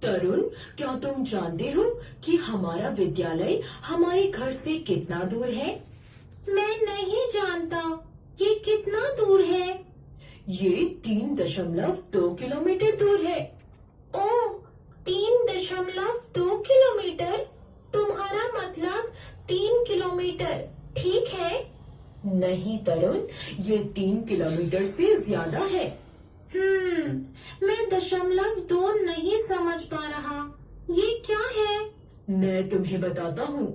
तरुण, क्या तुम जानते हो कि हमारा विद्यालय हमारे घर से कितना दूर है? मैं नहीं जानता। ये कितना दूर है? ये 3.2 किलोमीटर दूर है। ओह, 3.2 किलोमीटर। तुम्हारा मतलब 3 किलोमीटर, ठीक है? नहीं तरुण, ये 3 किलोमीटर से ज्यादा है। मैं 0.2 नहीं समझ पा रहा। ये क्या है? मैं तुम्हें बताता हूँ।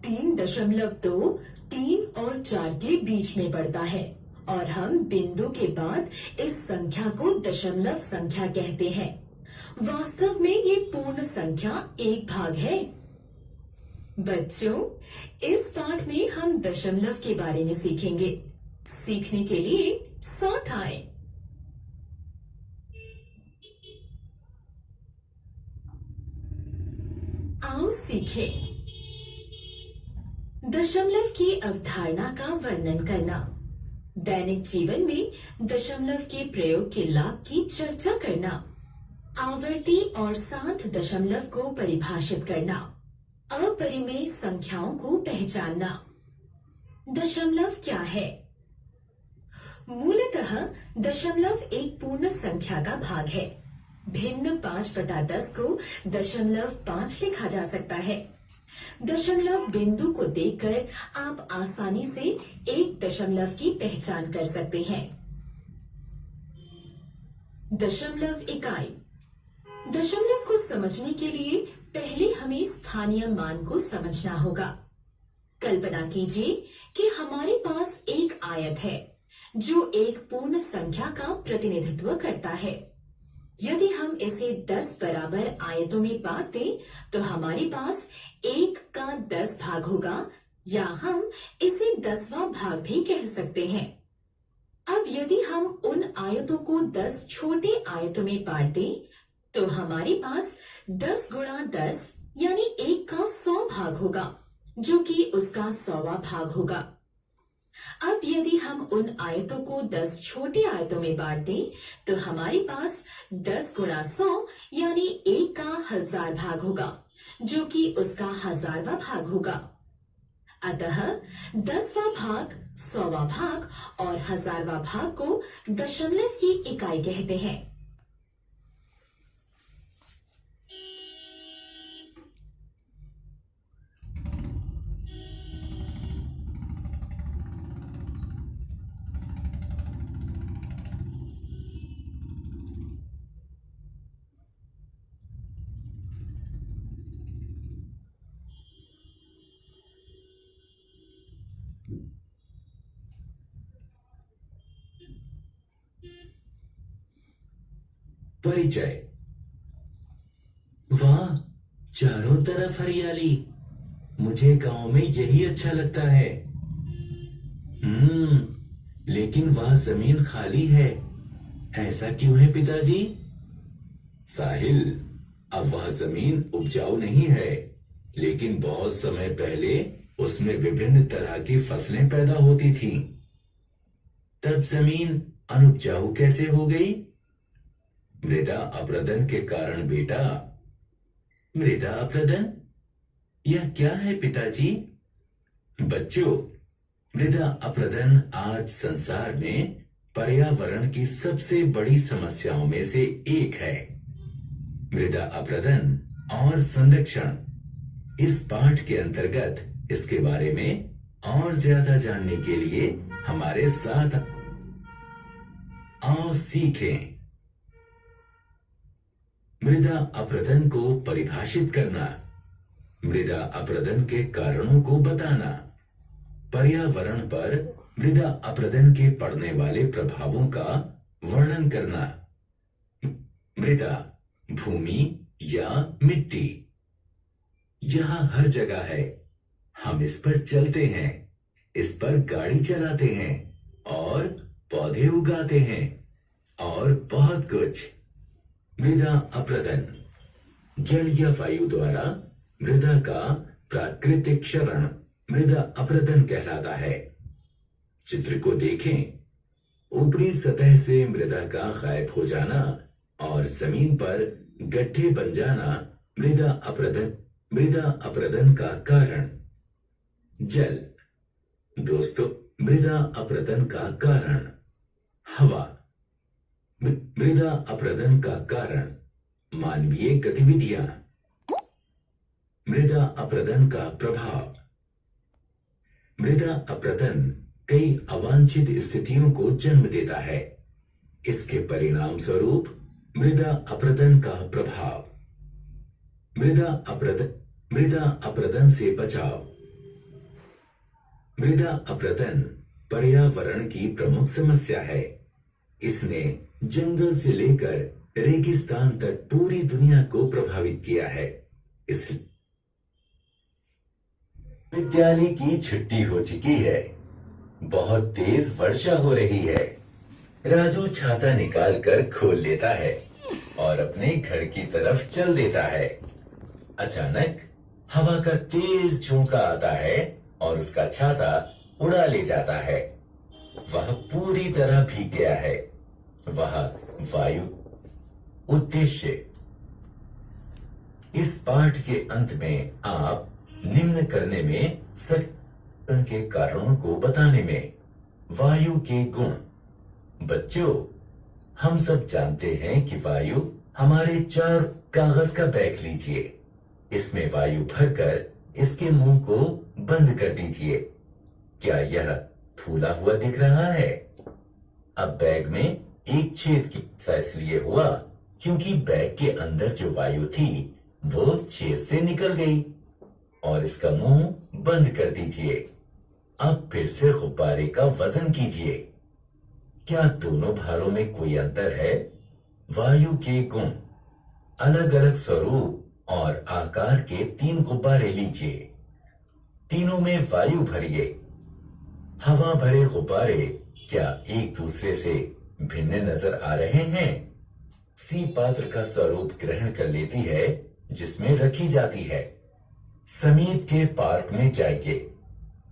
3.2 3 और 4 के बीच में पड़ता है और हम बिंदु के बाद इस संख्या को दशमलव संख्या कहते हैं। वास्तव में ये पूर्ण संख्या एक भाग है। बच्चों, इस पाठ में हम दशमलव के बारे में सीखेंगे। सीखने के लिए साथ आए। आओ सीखें। दशमलव की अवधारणा का वर्णन करना, दैनिक जीवन में दशमलव के प्रयोग के लाभ की चर्चा करना, आवर्ती और साथ दशमलव को परिभाषित करना, अपरिमेय संख्याओं को पहचानना। दशमलव क्या है? मूलतः दशमलव एक पूर्ण संख्या का भाग है। भिन्न 5/10 को 0.5 लिखा जा सकता है। दशमलव बिंदु को देखकर आप आसानी से एक दशमलव की पहचान कर सकते हैं। दशमलव इकाई। दशमलव को समझने के लिए पहले हमें स्थानीय मान को समझना होगा। कल्पना कीजिए कि हमारे पास एक आयत है जो एक पूर्ण संख्या का प्रतिनिधित्व करता है। यदि हम इसे 10 बराबर आयतों में बांट दें तो हमारे पास 1 का 10 भाग होगा, या हम इसे 10वां भाग भी कह सकते हैं। अब यदि हम उन आयतों को 10 छोटे आयतों में बांट दें तो हमारे पास 10 गुणा 10 यानी 1 का 100 भाग होगा, जो कि उसका 100वां भाग होगा। अब यदि हम उन आयतों को 10 छोटे आयतों में बांट दें तो हमारे पास 10 गुणा 100 यानी 1 का 1000 भाग होगा, जो कि उसका 1000वां भाग होगा। अतः 10वां भाग, 100वां भाग और 1000वां भाग को दशमलव की इकाई कहते हैं। परिचय। वाह, चारों तरफ हरियाली। मुझे गांव में यही अच्छा लगता है। लेकिन वह जमीन खाली है। ऐसा क्यों है पिताजी? साहिल, अब वह जमीन उपजाऊ नहीं है, लेकिन बहुत समय पहले उसमें विभिन्न तरह की फसलें पैदा होती थीं। तब जमीन अनुपजाऊ कैसे हो गई? मृदा अपरदन के कारण बेटा। मृदा अपरदन? यह क्या है पिताजी? बच्चों, मृदा अपरदन आज संसार में पर्यावरण की सबसे बड़ी समस्याओं में से एक है। मृदा अपरदन और संरक्षण, इस पाठ के अंतर्गत इसके बारे में और ज्यादा जानने के लिए हमारे साथ आओ सीखें। मृदा अपरदन को परिभाषित करना, मृदा अपरदन के कारणों को बताना, पर्यावरण पर मृदा अपरदन के पड़ने वाले प्रभावों का वर्णन करना। मृदा, भूमि या मिट्टी, यहां हर जगह है। हम इस पर चलते हैं, इस पर गाड़ी चलाते हैं और पौधे उगाते हैं और बहुत कुछ। मृदा अपरदन, जल या वायु द्वारा मृदा का प्राकृतिक क्षरण मृदा अपरदन कहलाता है। चित्र को देखें। ऊपरी सतह से मृदा का गायब हो जाना और जमीन पर गड्ढे बन जाना मृदा अपरदन का कारण। जल। दोस्तों, मृदा अपरदन का कारण। हवा। मृदा अपरदन का कारण मानवीय गतिविधियां। मृदा अपरदन का प्रभाव। मृदा अपरदन कई अवांछित स्थितियों को जन्म देता है। इसके परिणाम स्वरूप मृदा अपरदन का प्रभाव। मृदा अपरदन से बचाव। मृदा अपरदन पर्यावरण की प्रमुख समस्या है। इसने जंगल से लेकर रेगिस्तान तक पूरी दुनिया को प्रभावित किया है। इसलिए विद्यालय की छुट्टी हो चुकी है। बहुत तेज वर्षा हो रही है। राजू छाता निकालकर खोल लेता है और अपने घर की तरफ चल देता है। अचानक हवा का तेज झोंका आता है और उसका छाता उड़ा ले जाता है। वह पूरी तरह भीग गया है। वह वायु। उद्देश्य। इस पाठ के अंत में आप निम्न करने में सक्षम के कारणों को बताने में। वायु के गुण। बच्चों, हम सब जानते हैं कि वायु हमारे चार कागज का बैग लीजिए। इसमें वायु भरकर इसके मुंह को बंद कर दीजिए। क्या यह फूला हुआ दिख रहा है? अब बैग में एक छेद की इसलिए हुआ क्योंकि बैग के अंदर जो वायु थी वो छेद से निकल गई और इसका मुंह बंद कर दीजिए। अब फिर से गुब्बारे का वजन कीजिए। क्या दोनों भारों में कोई अंतर है? वायु के गुण। अलग अलग स्वरूप और आकार के 3 गुब्बारे लीजिए। तीनों में वायु भरिए। हवा भरे गुब्बारे क्या एक दूसरे से भिन्न नजर आ रहे हैं? सी पात्र का स्वरूप ग्रहण कर लेती है जिसमें रखी जाती है। समीप के पार्क में जाइए।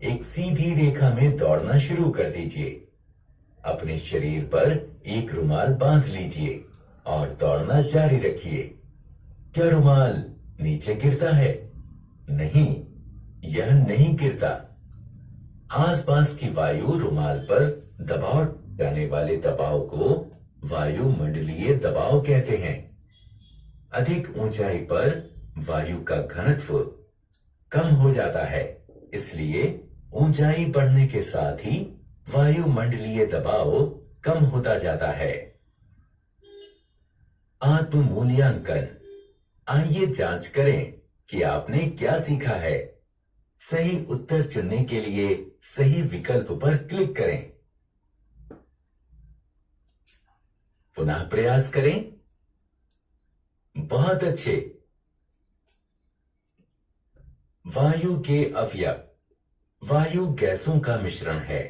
एक सीधी रेखा में दौड़ना शुरू कर दीजिए। अपने शरीर पर एक रुमाल बांध लीजिए और दौड़ना जारी रखिए। क्या रुमाल नीचे गिरता है? नहीं, यह नहीं गिरता। आसपास की वायु रुमाल पर दबाव जाने वाले दबाव को वायुमंडलीय दबाव कहते हैं। अधिक ऊंचाई पर वायु का घनत्व कम हो जाता है, इसलिए ऊंचाई बढ़ने के साथ ही वायुमंडलीय दबाव कम होता जाता है। आत्म मूल्यांकन। आइए जांच करें कि आपने क्या सीखा है। सही उत्तर चुनने के लिए सही विकल्प पर क्लिक करें। पुनः प्रयास करें। बहुत अच्छे। वायु के अवयव। वायु गैसों का मिश्रण है।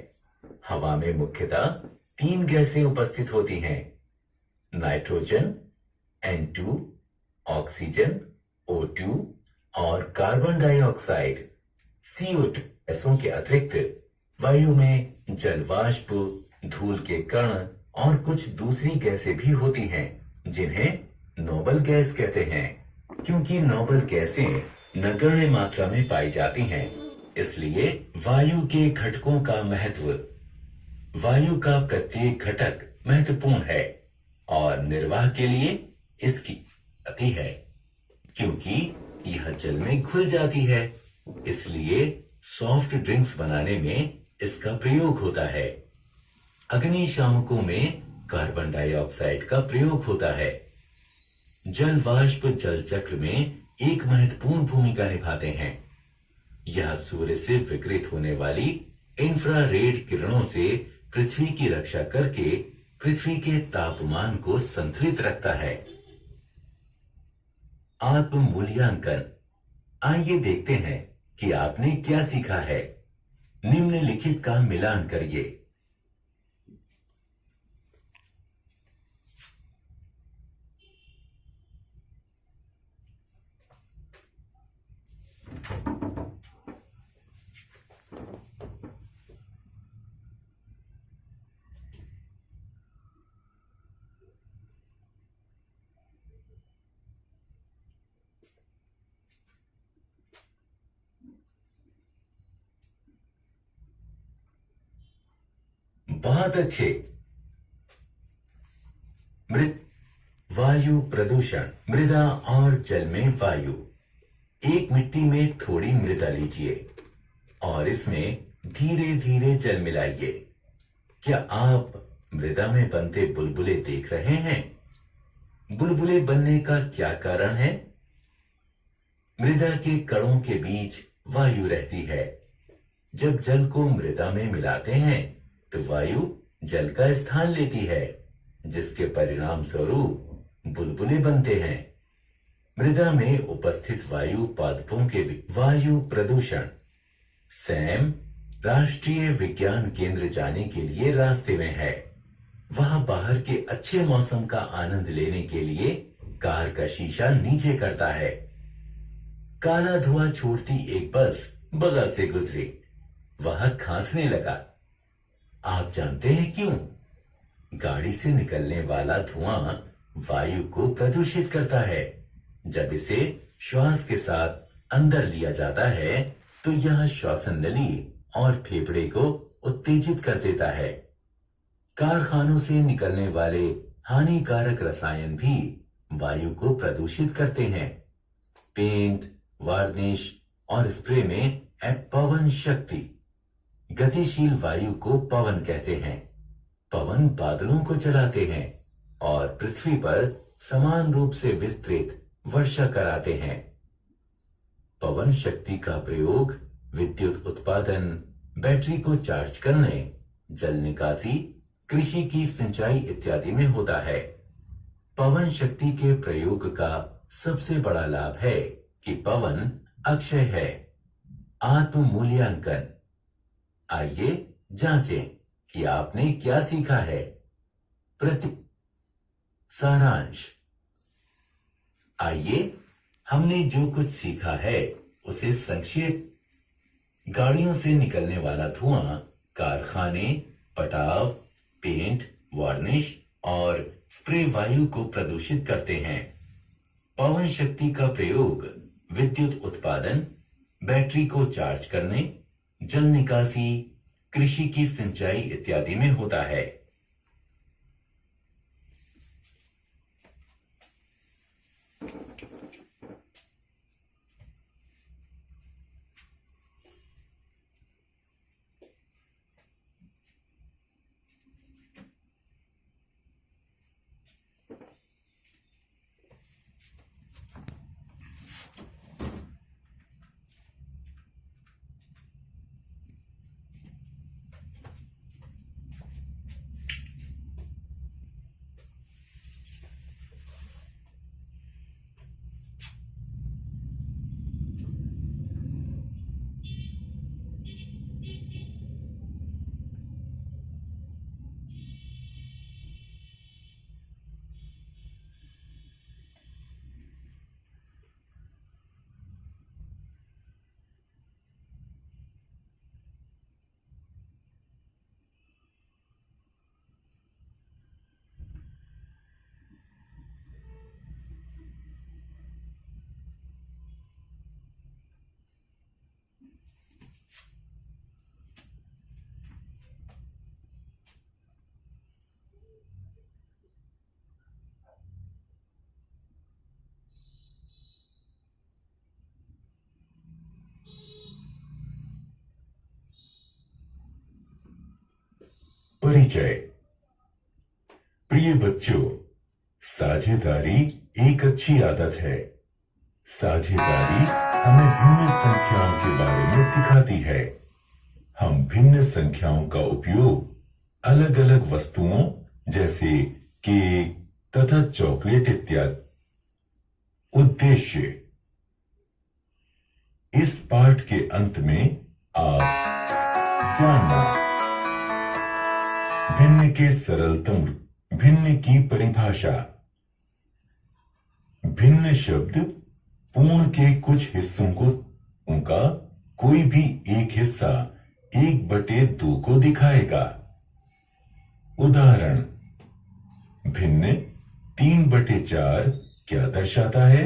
हवा में मुख्यतः 3 गैसें उपस्थित होती हैं। नाइट्रोजन N2, ऑक्सीजन O2 और कार्बन डाइऑक्साइड CO2। गैसों के अतिरिक्त वायु में जलवाष्प, धूल के कण और कुछ दूसरी गैसें भी होती हैं जिन्हें नोबल गैस कहते हैं। क्योंकि नोबल गैसें नगण्य मात्रा में पाई जाती हैं, इसलिए वायु के घटकों का महत्व। वायु का प्रत्येक घटक महत्वपूर्ण है और निर्वाह के लिए इसकी गति है। क्योंकि यह जल में घुल जाती है, इसलिए सॉफ्ट ड्रिंक्स बनाने में इसका प्रयोग होता है। अग्निशामकों में कार्बन डाइऑक्साइड का प्रयोग होता है। जल वाष्प जल चक्र में एक महत्वपूर्ण भूमिका निभाते हैं। यह सूर्य से विकिरित होने वाली इंफ्रारेड किरणों से पृथ्वी की रक्षा करके पृथ्वी के तापमान को संतुलित रखता है। आत्म मूल्यांकन। आइए देखते हैं कि आपने क्या सीखा है। निम्नलिखित का मिलान करिए। बहुत अच्छे। वायु प्रदूषण। मृदा और जल में वायु। एक मिट्टी में थोड़ी मृदा लीजिए और इसमें धीरे धीरे जल मिलाइए। क्या आप मृदा में बनते बुलबुले देख रहे हैं? बुलबुले बनने का क्या कारण है? मृदा के कणों के बीच वायु रहती है। जब जल को मृदा में मिलाते हैं तो वायु जल का स्थान लेती है, जिसके परिणाम स्वरूप बुलबुले बनते हैं। मृदा में उपस्थित वायु पादपों के वायु प्रदूषण। सैम राष्ट्रीय विज्ञान केंद्र जाने के लिए रास्ते में है। वहां बाहर के अच्छे मौसम का आनंद लेने के लिए कार का शीशा नीचे करता है। काला धुआं छोड़ती एक बस बगल से गुजरी। वह खांसने लगा। आप जानते हैं क्यों? गाड़ी से निकलने वाला धुआं वायु को प्रदूषित करता है। जब इसे श्वास के साथ अंदर लिया जाता है तो यह श्वसन नली और फेफड़े को उत्तेजित कर देता है। कारखानों से निकलने वाले हानिकारक रसायन भी वायु को प्रदूषित करते हैं। पेंट, वार्निश और स्प्रे में पवन शक्ति। गतिशील वायु को पवन कहते हैं। पवन बादलों को चलाते हैं और पृथ्वी पर समान रूप से विस्तृत वर्षा कराते हैं। पवन शक्ति का प्रयोग विद्युत उत्पादन, बैटरी को चार्ज करने, जल निकासी, कृषि की सिंचाई इत्यादि में होता है। पवन शक्ति के प्रयोग का सबसे बड़ा लाभ है कि पवन अक्षय है। आत्म मूल्यांकन। आइए जांचें कि आपने क्या सीखा है। सारांश। आइए हमने जो कुछ सीखा है उसे संक्षेप। गाड़ियों से निकलने वाला धुआं कारखाने, पटाव, पेंट, वार्निश और स्प्रे वायु को प्रदूषित करते हैं। पवन शक्ति का प्रयोग विद्युत उत्पादन, बैटरी को चार्ज करने, जल निकासी, कृषि की सिंचाई इत्यादि में होता है। परिचय। प्रिय बच्चों, साझेदारी एक अच्छी आदत है। साझेदारी हमें भिन्न संख्याओं के बारे में सिखाती है। हम भिन्न संख्याओं का उपयोग अलग अलग वस्तुओं जैसे केक तथा चॉकलेट इत्यादि। उद्देश्य। इस पाठ के अंत में आप जानना भिन्न के सरलतम भिन्न की परिभाषा। भिन्न शब्द पूर्ण के कुछ हिस्सों को उनका कोई भी एक हिस्सा 1/2 को दिखाएगा। उदाहरण, भिन्न 3/4 क्या दर्शाता है?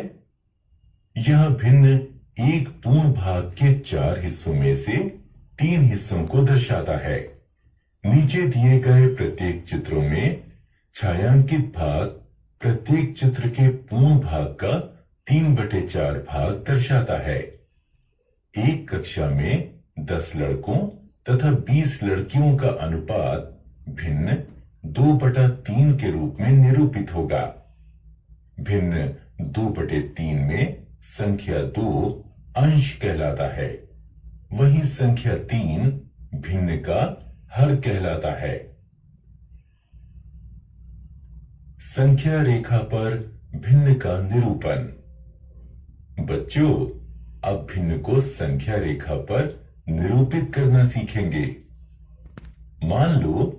यह भिन्न एक पूर्ण भाग के 4 हिस्सों में से 3 हिस्सों को दर्शाता है। नीचे दिए गए प्रत्येक चित्रों में छायांकित भाग प्रत्येक चित्र के पूर्ण भाग का 3/4 भाग दर्शाता है। एक कक्षा में 10 लड़कों तथा 20 लड़कियों का अनुपात भिन्न 2/3 के रूप में निरूपित होगा। भिन्न 2/3 में संख्या 2 अंश कहलाता है, वहीं संख्या 3 भिन्न का हर कहलाता है। संख्या रेखा पर भिन्न का निरूपण। बच्चों, अब भिन्न को संख्या रेखा पर निरूपित करना सीखेंगे। मान लो